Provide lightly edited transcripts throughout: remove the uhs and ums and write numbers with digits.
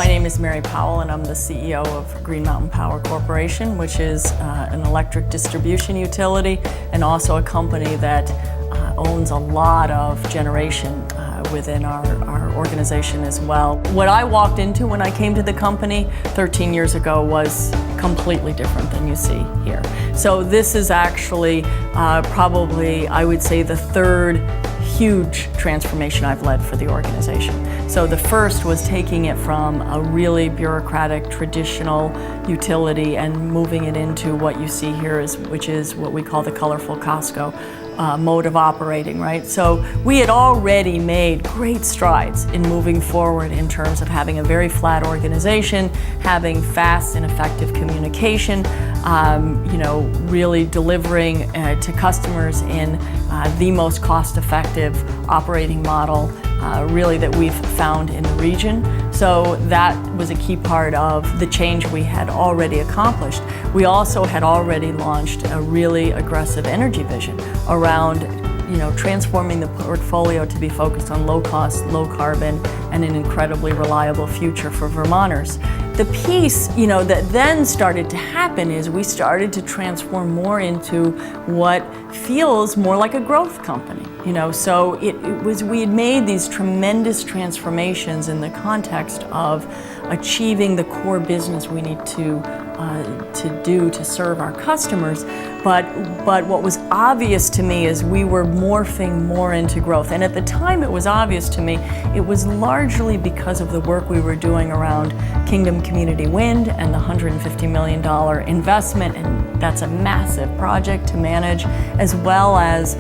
My name is Mary Powell, and I'm the CEO of Green Mountain Power Corporation, which is an electric distribution utility and also a company that owns a lot of generation within our organization as well. What I walked into when I came to the company 13 years ago was completely different than you see here. So this is actually probably, I would say, the third huge transformation I've led for the organization. So the first was taking it from a really bureaucratic, traditional utility and moving it into what you see here, which is what we call the colorful Costco mode of operating, right? So we had already made great strides in moving forward in terms of having a very flat organization, having fast and effective communication, really delivering to customers in the most cost-effective operating model really that we've found in the region. So that was a key part of the change we had already accomplished. We also had already launched a really aggressive energy vision around transforming the portfolio to be focused on low cost, low carbon, and an incredibly reliable future for Vermonters. The piece, that then started to happen is we started to transform more into what feels more like a growth company. So we had made these tremendous transformations in the context of achieving the core business we need to do to serve our customers. But what was obvious to me is we were morphing more into growth. And at the time it was obvious to me, it was largely because of the work we were doing around Kingdom Community Wind and the $150 million investment, and that's a massive project to manage, as well as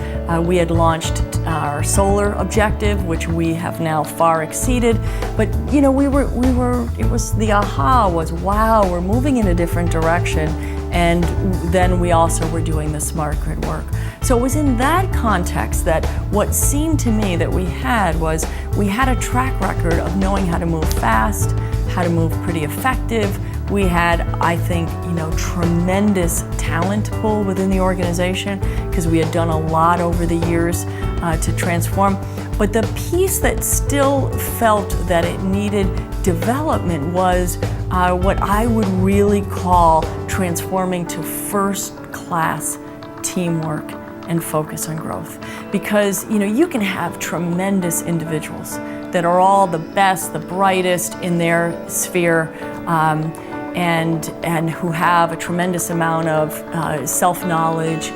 we had launched our solar objective, which we have now far exceeded. But it was the aha was, wow, we're moving in a different direction. And then we also were doing the smart grid work. So it was in that context that what seemed to me that we had a track record of knowing how to move fast, how to move pretty effective. We had, I think, tremendous talent pool within the organization because we had done a lot over the years to transform. But the piece that still felt that it needed development was what I would really call transforming to first-class teamwork and focus on growth. Because you can have tremendous individuals that are all the best, the brightest in their sphere, and who have a tremendous amount of self-knowledge,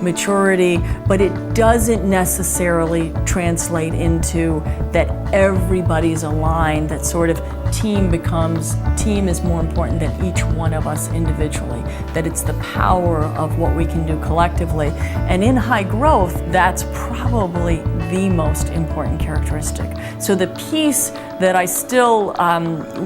maturity, but it doesn't necessarily translate into that everybody's aligned, that sort of team is more important than each one of us individually, that it's the power of what we can do collectively. And in high growth, that's probably the most important characteristic. So the piece that I still,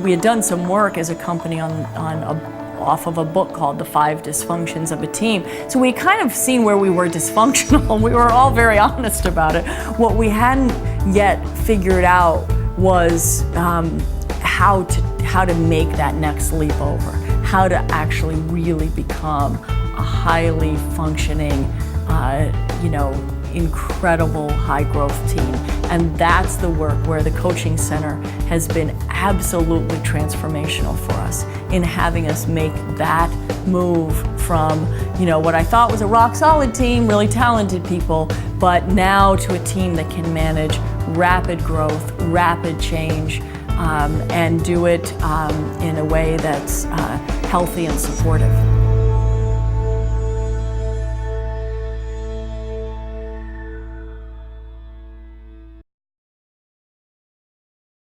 we had done some work as a company off of a book called The 5 Dysfunctions of a Team. So we kind of seen where we were dysfunctional. We were all very honest about it. What we hadn't yet figured out was how to make that next leap over, how to actually really become a highly functioning, incredible high growth team. And that's the work where the coaching center has been absolutely transformational for us in having us make that move from, what I thought was a rock solid team, really talented people, but now to a team that can manage rapid growth, rapid change, and do it in a way that's healthy and supportive.